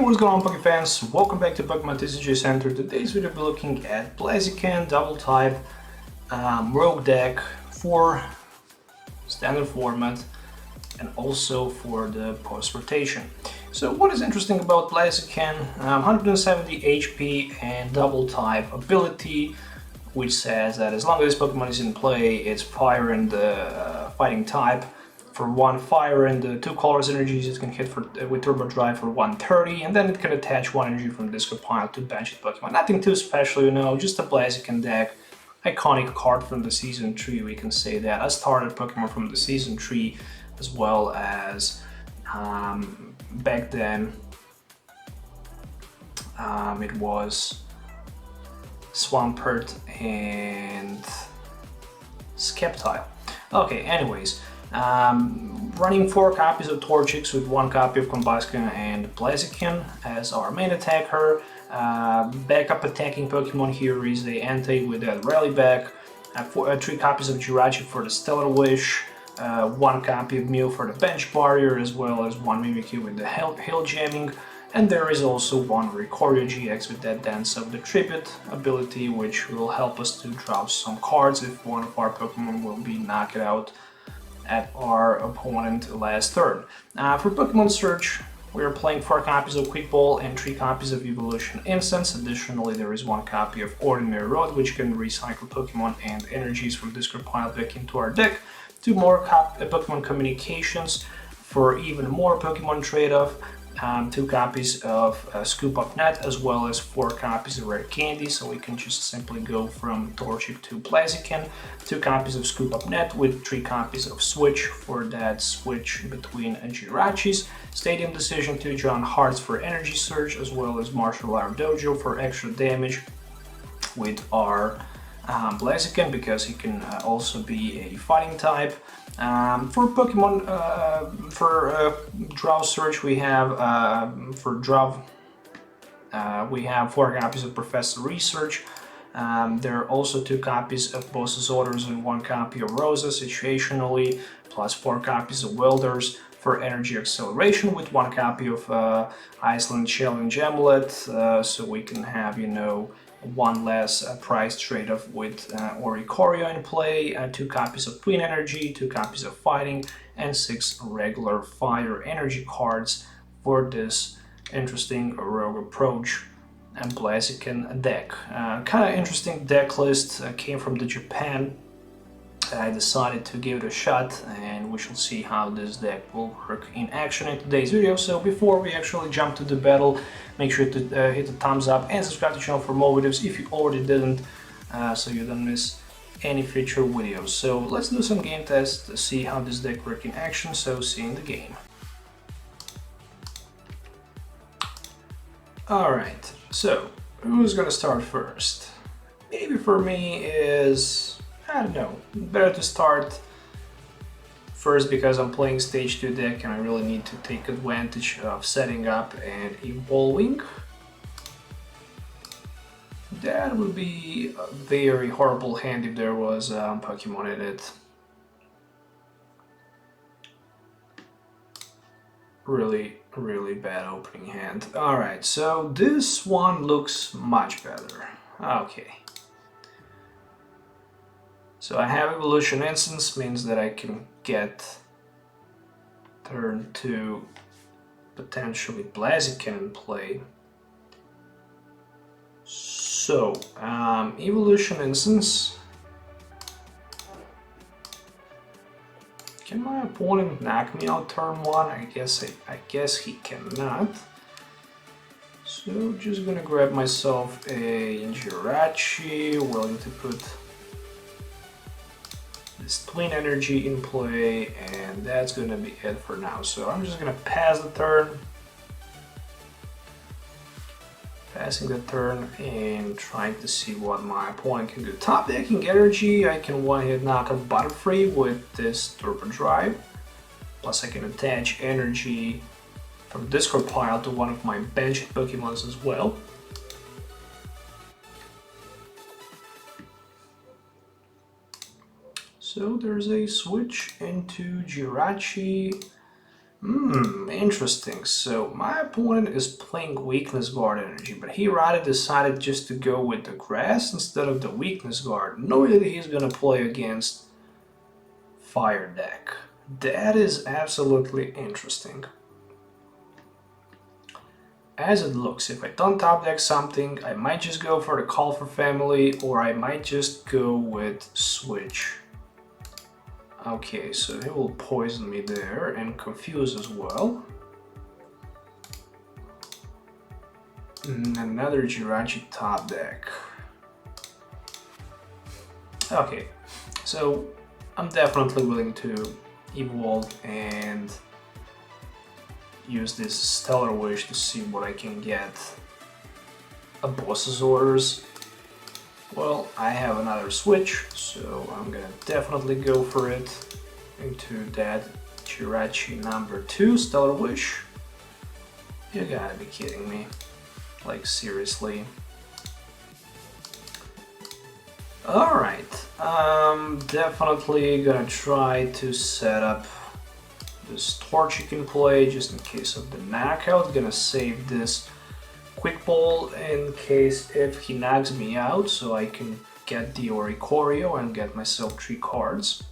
What's going on, Pokemon fans? Welcome back to Pokemon TCG Center. Today's video we'll be looking at Blaziken double type rogue deck for standard format and also for the post rotation. So what is interesting about Blaziken? 170 HP and double type ability, which says that as long as this Pokemon is in play, it's fire and fighting type. For 1 fire and 2 colors energies, it can hit with Turbo Drive for 130, and then it can attach 1 energy from discard pile to bench Pokemon. Nothing too special, you know, just a Blaziken deck. Iconic card from the Season 3, we can say that. I started Pokemon from the Season 3, as well as back then it was Swampert and Sceptile. Okay, anyways. Running 4 copies of Torchic with 1 copy of Combusken and Blaziken as our main attacker. Backup attacking Pokemon here is the Entei with that Rally Back. 3 copies of Jirachi for the Stellar Wish. 1 copy of Mew for the Bench Barrier, as well as 1 Mimikyu with the Hill Jamming. And there is also 1 Ricorio GX with that Dance of the Tribute ability, which will help us to draw some cards if one of our Pokemon will be knocked out at our opponent last turn. For Pokemon Search, we are playing 4 copies of Quick Ball and 3 copies of Evolution Instance. Additionally, there is 1 copy of Ordinary Road, which can recycle Pokemon and energies from discard pile back into our deck. 2 more Pokemon Communications for even more Pokemon trade-off. 2 copies of Scoop Up Net, as well as 4 copies of Rare Candy, so we can just simply go from Torchic to Blaziken. 2 copies of Scoop Up Net with 3 copies of Switch for that switch between Jirachis. Stadium Decision to John Hearts for Energy Surge, as well as Martial Art Dojo for extra damage with our Blaziken, because he can also be a fighting type. For Pokemon, Draw Search, we have we have 4 copies of Professor Research. There are also 2 copies of Boss's Orders and 1 copy of Rosa situationally, plus 4 copies of Welders for Energy Acceleration, with 1 copy of Iceland Challenge Amulet, so we can have, you know, 1 less price trade-off with Oricorio in play, 2 copies of Twin Energy, 2 copies of Fighting, and 6 regular Fire Energy cards for this interesting rogue approach and Blaziken deck. Kind of interesting deck list, came from the Japan. I decided to give it a shot, and we shall see how this deck will work in action in today's video. So before we actually jump to the battle, make sure to hit the thumbs up and subscribe to the channel for more videos if you already didn't, so you don't miss any future videos. So let's do some game tests to see how this deck works in action, so see you in the game. Alright, so who's gonna start first? Maybe for me is, I don't know, better to start first because I'm playing stage 2 deck and I really need to take advantage of setting up and evolving. That would be a very horrible hand if there was Pokemon in it. Really bad opening hand. Alright, so this one looks much better. Okay. So I have Evolution Instance, means that I can get turn 2 potentially Blaziken in play. So, Evolution Instance. Can my opponent knock me out turn 1? I guess he cannot. So just gonna grab myself a Jirachi, willing to put this Twin Energy in play, and that's gonna be it for now. So I'm just gonna pass the turn, passing the turn and trying to see what my opponent can do. Top decking energy, I can one-hit knock out Butterfree with this Turbo Drive, plus I can attach energy from discard pile to one of my bench Pokemons as well. So there's a switch into Jirachi, Interesting. So my opponent is playing Weakness Guard energy, but he rather decided just to go with the grass instead of the Weakness Guard, knowing that he's gonna play against Fire deck. That is absolutely interesting. As it looks, if I don't top deck something, I might just go for the Call for Family, or I might just go with Switch. Okay, so he will poison me there and confuse as well. Another Jirachi top deck. Okay, so I'm definitely willing to evolve and use this Stellar Wish to see what I can get. A boss's orders. Well, I have another switch, so I'm gonna definitely go for it into that Jirachi number 2 Stellar Wish. You gotta be kidding me. Like, seriously. Alright, I'm definitely gonna try to set up this torch you can play just in case of the knockout. Gonna save this quick ball in case if he knocks me out, so I can get the Oricorio and get myself 3 cards.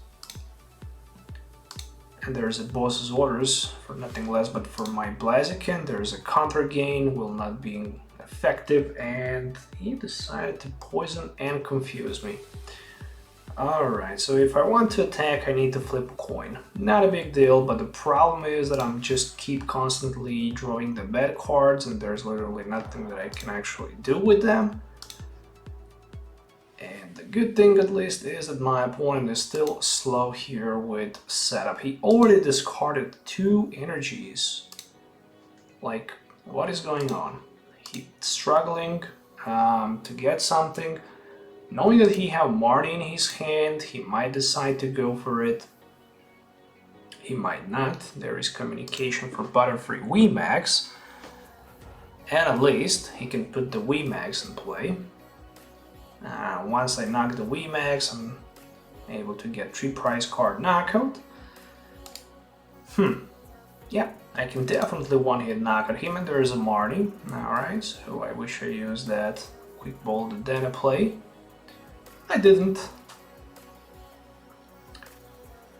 And there's a boss's orders for nothing less but for my Blaziken. There's a counter gain, will not be effective, and he decided to poison and confuse me. Alright, so if I want to attack, I need to flip a coin. Not a big deal, but the problem is that I'm just keep constantly drawing the bad cards and there's literally nothing that I can actually do with them. And the good thing at least is that my opponent is still slow here with setup. He already discarded 2 energies. Like, what is going on? He's struggling to get something. Knowing that he have Marty in his hand, he might decide to go for it. He might not. There is communication for Butterfree VMAX. And at least he can put the VMAX in play. Once I knock the VMAX, I'm able to get 3 prize card knockout. Yeah, I can definitely one-hit knock at him, and there is a Marty. Alright, so I wish I used that quick ball to then play. I didn't.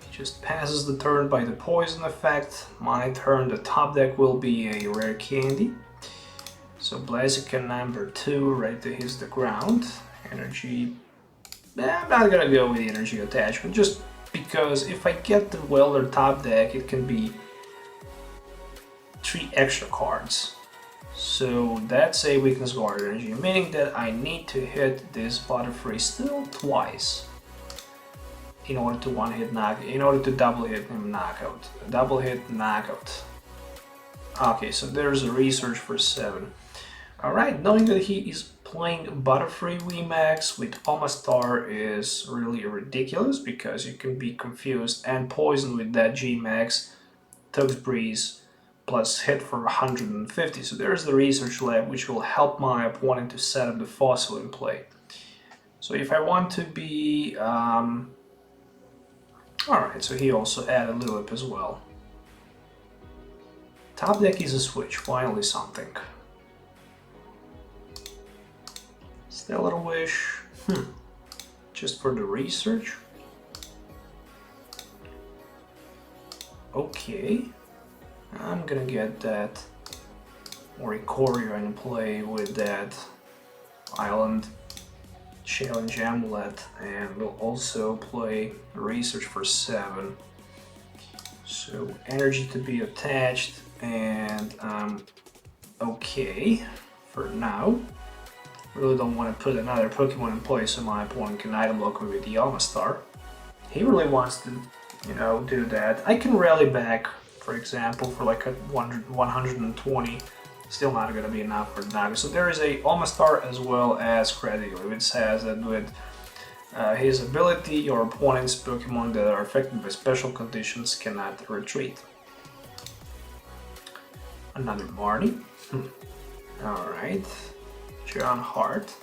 He just passes the turn by the poison effect. My turn, the top deck will be a rare candy. So Blaziken number 2 right to hit the ground. Energy. I'm not gonna go with the energy attachment just because if I get the Welder top deck, it can be 3 extra cards. So that's a Weakness Guard energy, meaning that I need to hit this Butterfree still twice in order to double hit him knockout. Double hit knockout. Okay, so there's a research for 7. Alright, knowing that he is playing Butterfree VMAX with Omastar is really ridiculous because you can be confused and poisoned with that G-Max, Tug's Breeze, plus hit for 150. So there's the research lab which will help my opponent to set up the fossil in play. So if I want to be... Alright, so he also added Lilip as well. Top deck is a switch, finally something. Stellar Wish, just for the research. Okay. I'm gonna get that Oricorio in play with that Island Challenge Amulet, and we'll also play Research for 7. So energy to be attached, and okay for now. Really don't want to put another Pokemon in play so my opponent can item block me with the Omastar. He really wants to, do that. I can rally back, for example, for like a 120, still not gonna be enough for Naga. So there is a Omastar as well as Credible, which says that with his ability, your opponent's Pokemon that are affected by special conditions cannot retreat. Another Marty. Alright. John Hart.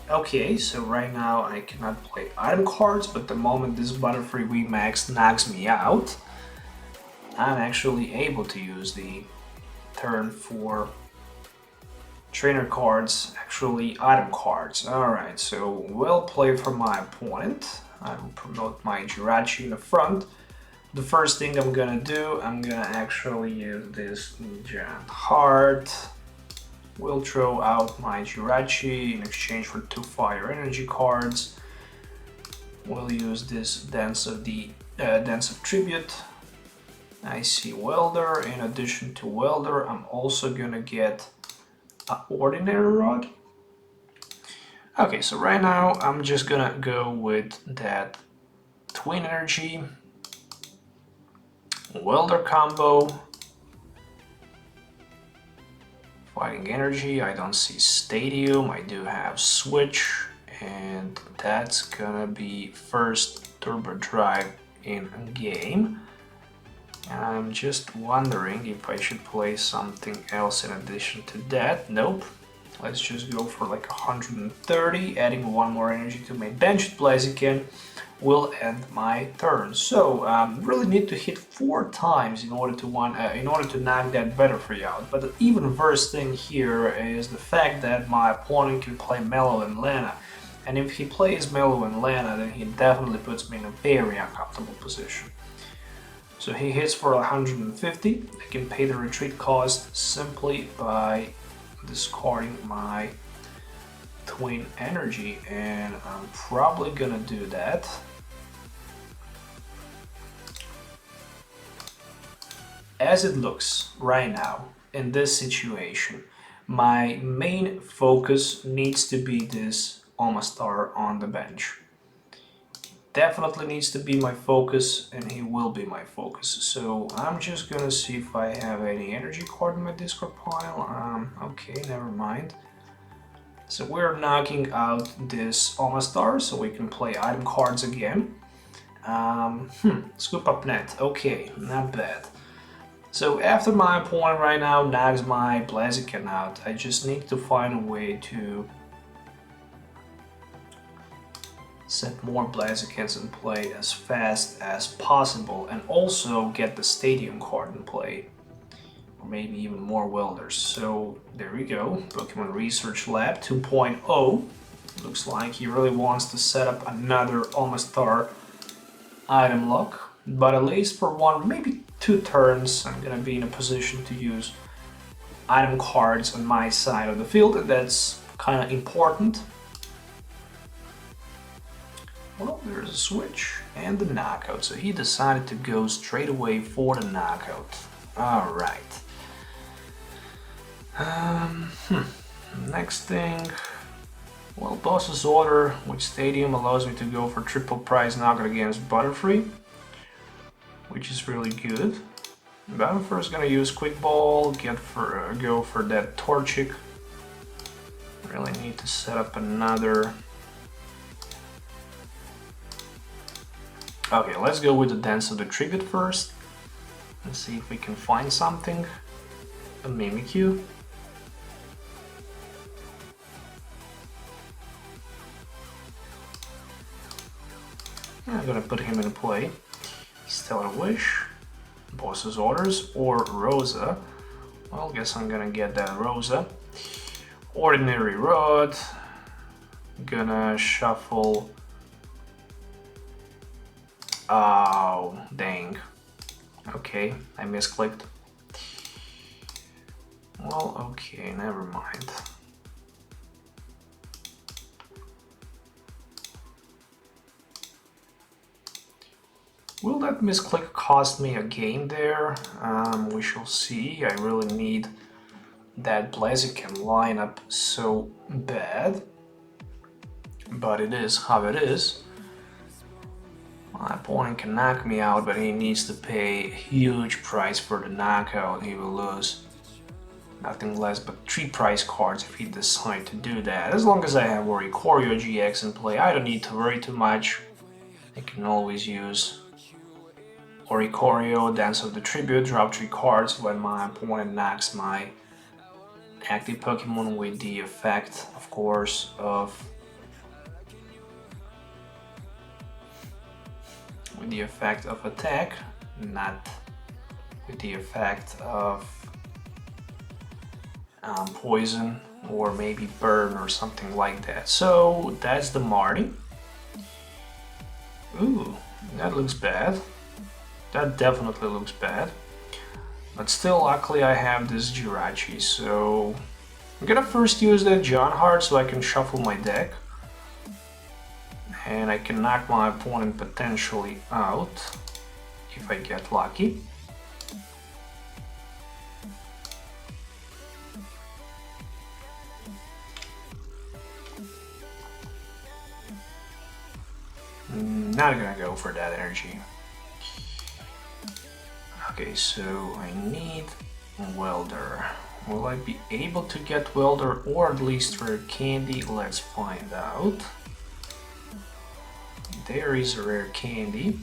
Okay, so right now I cannot play item cards, but the moment this Butterfree VMAX knocks me out, I'm actually able to use the turn for trainer cards, actually item cards. Alright, so well played from my opponent. I will promote my Jirachi in the front. The first thing I'm gonna do, I'm gonna actually use this giant heart. We'll throw out my Jirachi in exchange for 2 fire energy cards. We'll use this Dance of Tribute. I see Welder. In addition to Welder, I'm also gonna get an Ordinary Rod. Okay, so right now I'm just gonna go with that Twin Energy, Welder combo, Fighting Energy. I don't see Stadium. I do have Switch, and that's gonna be first Turbo Drive in game. I'm just wondering if I should play something else in addition to that. Nope. Let's just go for like 130, adding 1 more energy to my bench. Blaziken will end my turn. So really need to hit 4 times in order to knock that Battlefield out. But the even worse thing here is the fact that my opponent can play Mellow and Lana. And if he plays Mellow and Lana, then he definitely puts me in a very uncomfortable position. So he hits for 150. I can pay the retreat cost simply by discarding my Twin Energy, and I'm probably gonna do that. As it looks right now in this situation, my main focus needs to be this Omastar on the bench. Definitely needs to be my focus, and he will be my focus. So I'm just gonna see if I have any energy card in my discard pile. Okay, never mind. So we're knocking out this Omastar, so we can play item cards again. Scoop up net. Okay, not bad. So after my opponent right now knocks my Blaziken out, I just need to find a way to set more Blazikens in play as fast as possible, and also get the Stadium card in play, or maybe even more Welders. So there we go, Pokemon Research Lab 2.0. Looks like he really wants to set up another Omastar item lock, but at least for 1, maybe 2 turns, I'm gonna be in a position to use item cards on my side of the field, and that's kind of important. Well, there's a switch and the knockout, so he decided to go straight away for the knockout. Alright. Next thing, well, Boss's Order, which Stadium allows me to go for triple prize knockout against Butterfree, which is really good. Butterfree is gonna use Quick Ball, go for that Torchic. Really need to set up another. Okay, let's go with the Dance of the Tribute first. Let's see if we can find something. A Mimikyu. I'm gonna put him in play. Stellar Wish, Boss's Orders, or Rosa. Well, guess I'm gonna get that Rosa. Ordinary Rod. Gonna shuffle. Oh, dang. Okay, I misclicked. Well, okay, never mind. Will that misclick cost me a game there? We shall see. I really need that Blaziken lineup so bad. But it is how it is. My opponent can knock me out, but he needs to pay a huge price for the knockout. He will lose nothing less but 3 prize cards if he decides to do that. As long as I have Oricorio GX in play, I don't need to worry too much. I can always use Oricorio, Dance of the Tribute, drop 3 cards when my opponent knocks my active Pokemon with the effect, of course, of attack, not with the effect of poison or maybe burn or something like that. So that's the Marty. Ooh, that looks bad. That definitely looks bad. But still, luckily I have this Jirachi, so I'm gonna first use that John Heart so I can shuffle my deck. And I can knock my opponent potentially out if I get lucky. Not gonna go for that energy. Okay, so I need Welder. Will I be able to get Welder or at least Rare Candy? Let's find out. There is a Rare Candy.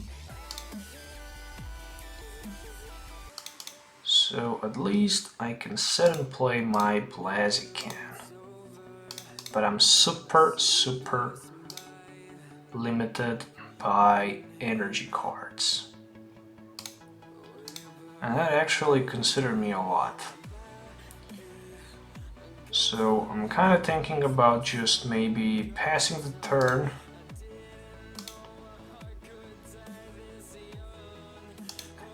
So at least I can set and play my Blaziken. But I'm super limited by energy cards. And that actually considered me a lot. So I'm kind of thinking about just maybe passing the turn.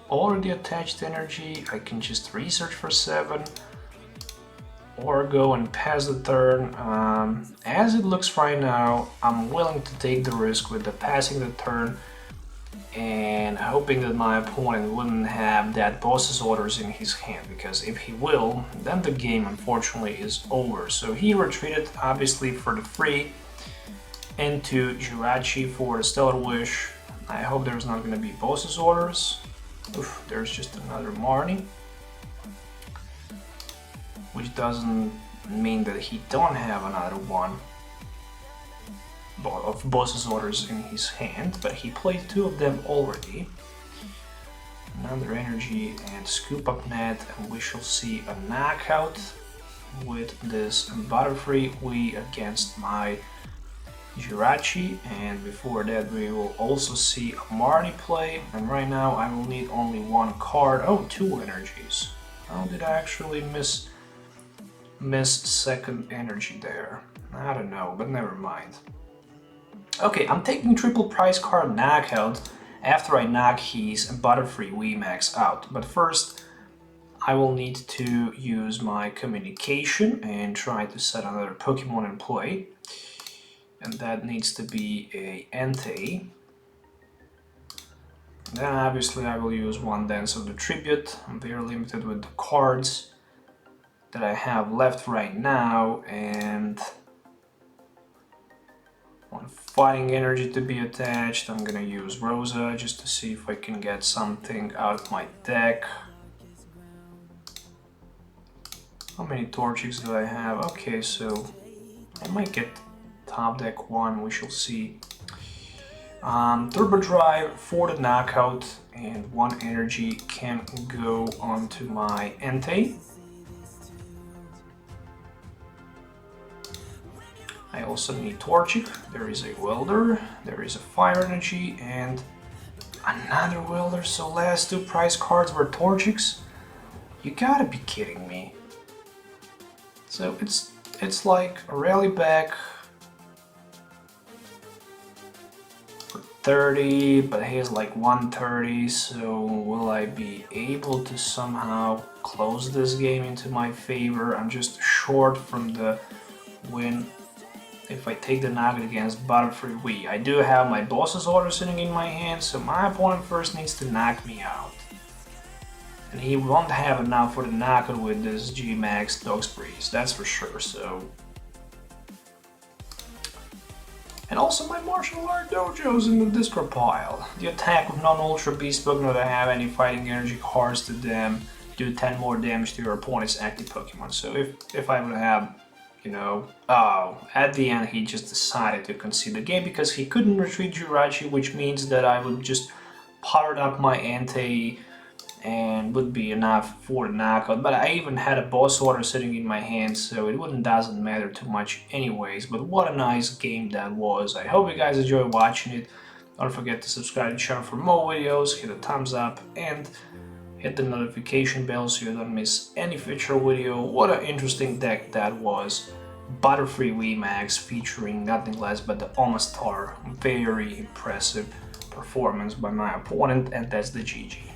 Already attached energy, I can just research for 7 or go and pass the turn. As it looks right now, I'm willing to take the risk with the passing the turn and hoping that my opponent wouldn't have that boss's orders in his hand, because if he will, then the game unfortunately is over. So he retreated obviously for the free into Jirachi for the Stellar Wish. I hope there's not going to be boss's orders. Oof, there's just another Marnie, which doesn't mean that he don't have another one of boss's orders in his hand, but he played 2 of them already. Another energy and scoop up net, and we shall see a knockout with this Butterfree Wii against my Jirachi, and before that we will also see a Marnie play, and right now I will need only 1 card. Oh, 2 energies. How did I actually miss second energy there? I don't know, but never mind. Okay, I'm taking triple prize card knockout after I knock his Butterfree VMAX out, but first I will need to use my communication and try to set another Pokemon in play, and that needs to be a Entei. Then obviously I will use 1 Dance of the Tribute. I'm very limited with the cards that I have left right now, and 1 Fighting Energy to be attached. I'm gonna use Rosa just to see if I can get something out of my deck. How many Torchics do I have? Okay, so I might get top deck 1, we shall see. Turbo Drive for the knockout, and 1 energy can go onto my Entei. I also need Torchic, there is a Welder, there is a Fire Energy, and another Welder. So last 2 prize cards were Torchics? You gotta be kidding me. So it's like a Rally Back for 30, but he has like 130, so will I be able to somehow close this game into my favor? I'm just short from the win if I take the knockout against Butterfree Wii. I do have my boss's order sitting in my hand, so my opponent first needs to knock me out. And he won't have enough for the knockout with this G-Max Dog's Breeze, that's for sure. So, and also my martial art dojo's in the discard pile. The attack with non-ultra beast Pokemon that have any fighting energy cards to them do 10 more damage to your opponent's active Pokemon. So if I would have, you know, oh, at the end he just decided to concede the game because he couldn't retreat Jirachi, which means that I would just power up my Entei and would be enough for the knockout. But I even had a boss order sitting in my hand, so it doesn't matter too much anyways. But what a nice game that was. I hope you guys enjoyed watching it. Don't forget to subscribe to the channel for more videos, hit a thumbs up, and hit the notification bell so you don't miss any future video. What an interesting deck that was. Butterfree VMAX featuring nothing less but the Omastar. Very impressive performance by my opponent, and that's the GG.